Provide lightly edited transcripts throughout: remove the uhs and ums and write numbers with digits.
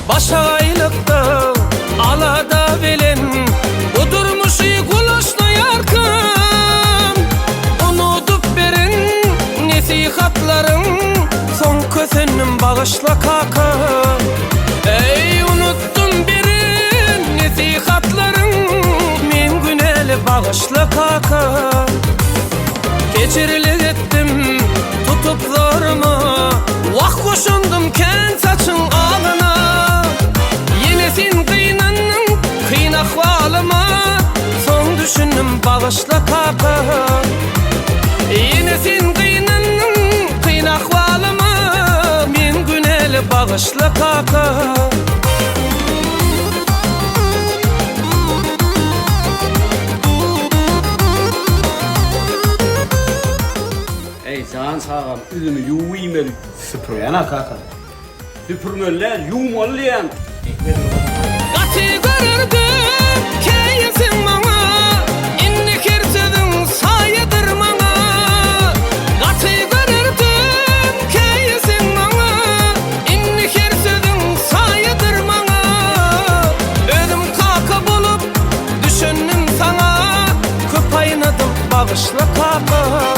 Başa aylıkta alada bilen Udurmuş kulaşla yarkın Unutup berin nesihatların Son kösenim bağışla kaka Ey unuttum berin nesihatların Min güneli bağışla kaka Geçirilik ettim tutup zoruma Vah koşundum ken saçın ağına Yine sen kıynandın kıyın ahvalıma Son düşündüm bağışla kaka Yine sen kıynandın kıyın ahvalıma Min güneli bağışla kaka Ey sağın sağın üzümü yuvayım el süpürüyana kaka. Süpürmöller yumallayan. Gatı görürdüm keyesin bana İnni kersedin sayedir bana Gatı görürdüm keyesin bana İnni kersedin sayedir bana Ödüm kaka bulup düşündüm sana Köp aynadım bağışla kaka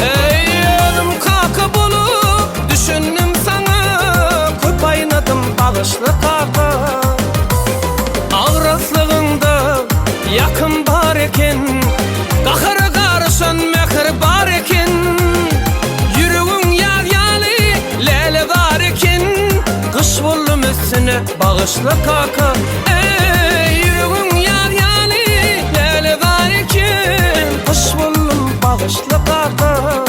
Ey ödüm kaka bulup düşündüm sana Köp aynadım bağışla kaka Ağraslığında yakın bar eken Kahıra karışan mekir bar eken Yürüğün yağyalı lele var eken Kış buldum üstüne bağışla kaka Ey yürüğün yağyalı lele var eken Kış buldum bağışla kaka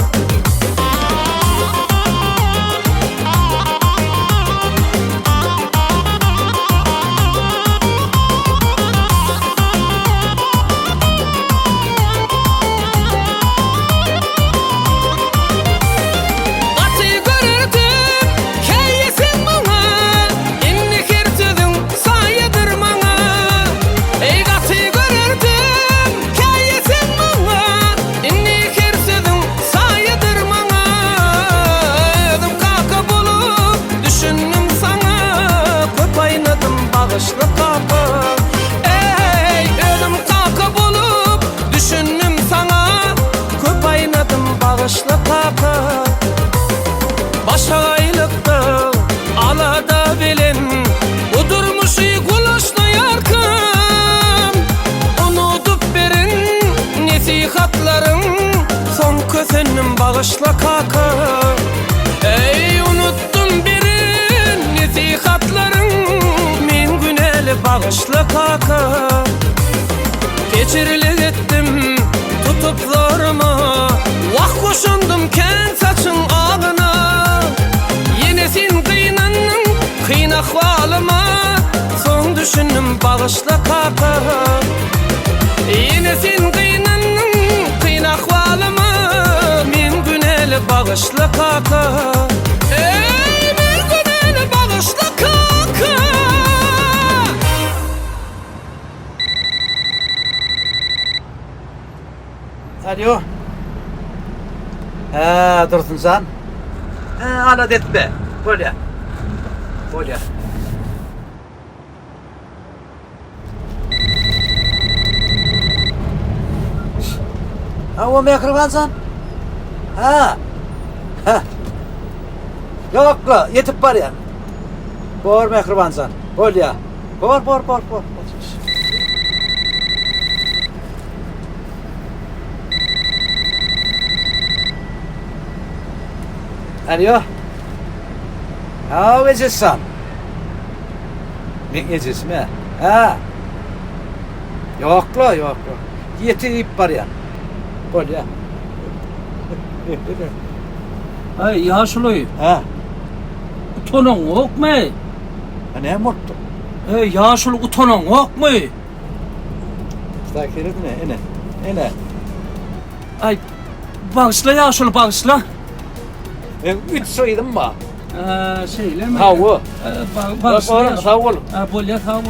Bağışla kaka Ey ölüm kaka bulup düşündüm sana Köp aynadım bağışla kaka Başa aylıkta alada bilen Udurmuş kulaşla yarkın Unutup berin nesihatların Son kösenim bağışla kaka Ey unuttum berin nesihatların Bağışla kaka Geçirilik ettim tutup zoruma Vah koşundum ken saçın ağına Yine sen kıynandın kıyın ahvalıma Son düşündüm bağışla kaka Yine sen kıynandın kıyın ahvalıma Min güneli bağışla kaka Ey min güneli bağışla kaka Alo. Ha, dursun sen. Ha, alat etme. Böyle. Böyle. Ha, o mekribansan. Ha. Ha. Yok, yetip var ya. Bor mekribansan. Böyle. Bor. Alo. Ha, vecizsan. Ne gecesi mi? Ha. Yok. Yetip var ya. Böyle ya. Ay yaşlı. Ha. Utanın yok mu? Ha, ne mutlu. Yaşlı utanın yok mu? Stakir ne? Ene. Ay bağışla yaşlı bağışla. Üç soyadım mı? Şeyle mi? Tavu. Bağışla yaşlı. Tavu. Böyle tavu.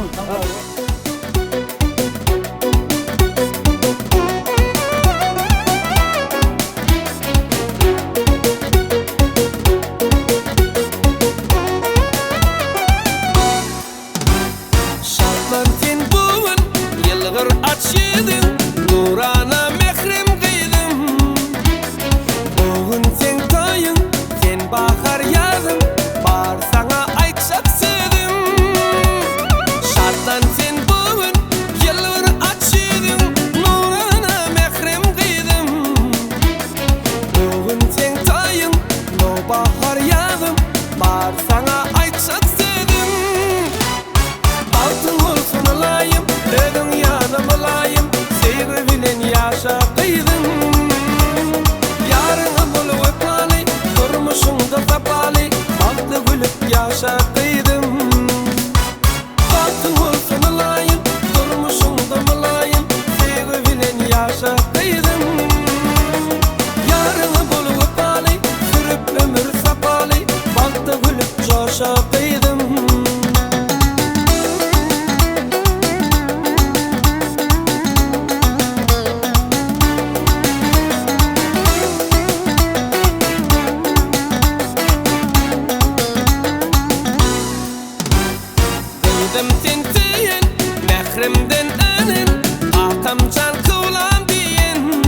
başım tintiyin, mehrimden enin, atamcan kıvlam diyin.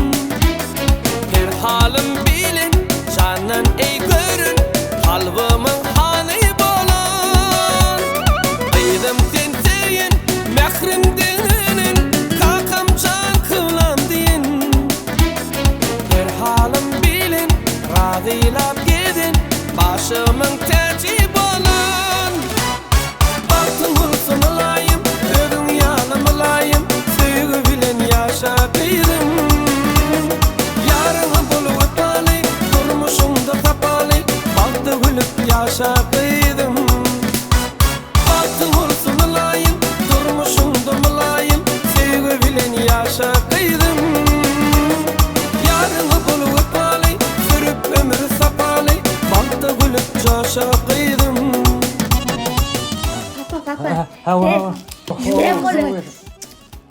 Her halim bilin, canan ey görün, kalbımın hani bolan. Kıydım tintiyin, mehrimden enin, kakamcan kıvlam diyin. Her halim bilin, radilap gidin, başımın tercih bolan. Baktın olsun olayım, ödün yanım olayım, sevgi bilen yaşa kıydım. Yarını bulup alı, durmuşumda tapalı, baktı gülüp yaşa kıydım. Baktın olsun olayım, durmuşumda olayım, sevgi bilen yaşa kıydım. Yarını bulup alı, sürüp ömrü sapalı, baktı gülüp yaşa kıydım. Papa. Ben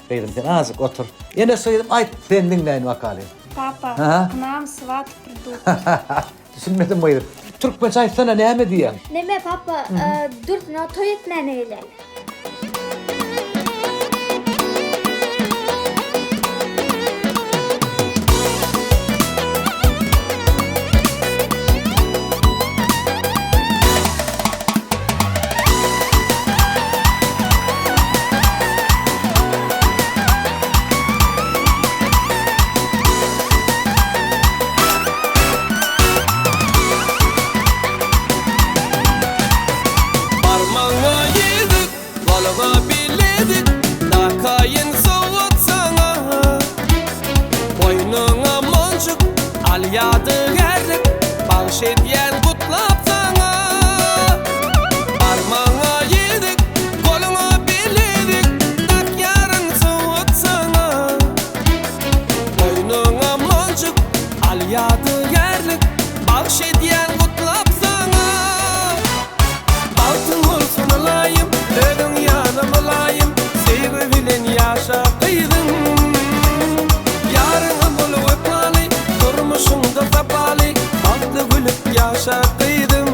Kıydım sen azıcık otur. Yine söyledim ay sen dinleyin bakalım. Papa, Aha. к нам сват придут. Düşünmedim buyur. Türkmen çay sana ne mi diyen? Neme papa, durtna toy etmen öyle. Parmağa yedik, koluma biledik, dakayın soğut sana. Boynuna moncuk, al yadigarlık, bahşediyen kutlap sana. Parmağa yedik, koluma biledik, dakayın soğut sana. Boynuna moncuk, al yadigarlık, bahşediyen kutlap sana. Altın olsun olayım, ödün yanım olayım, sevgi bilen yaşa kıydım. Yarını bulup alı, durmuşumda tapalı, baktı gülüp yaşa kıydım.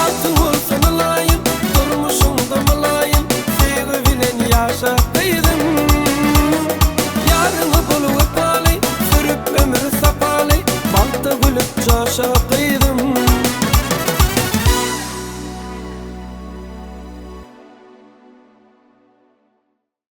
Altın olsun olayım, durmuşumda olayım, sevgi bilen yaşa kıydım.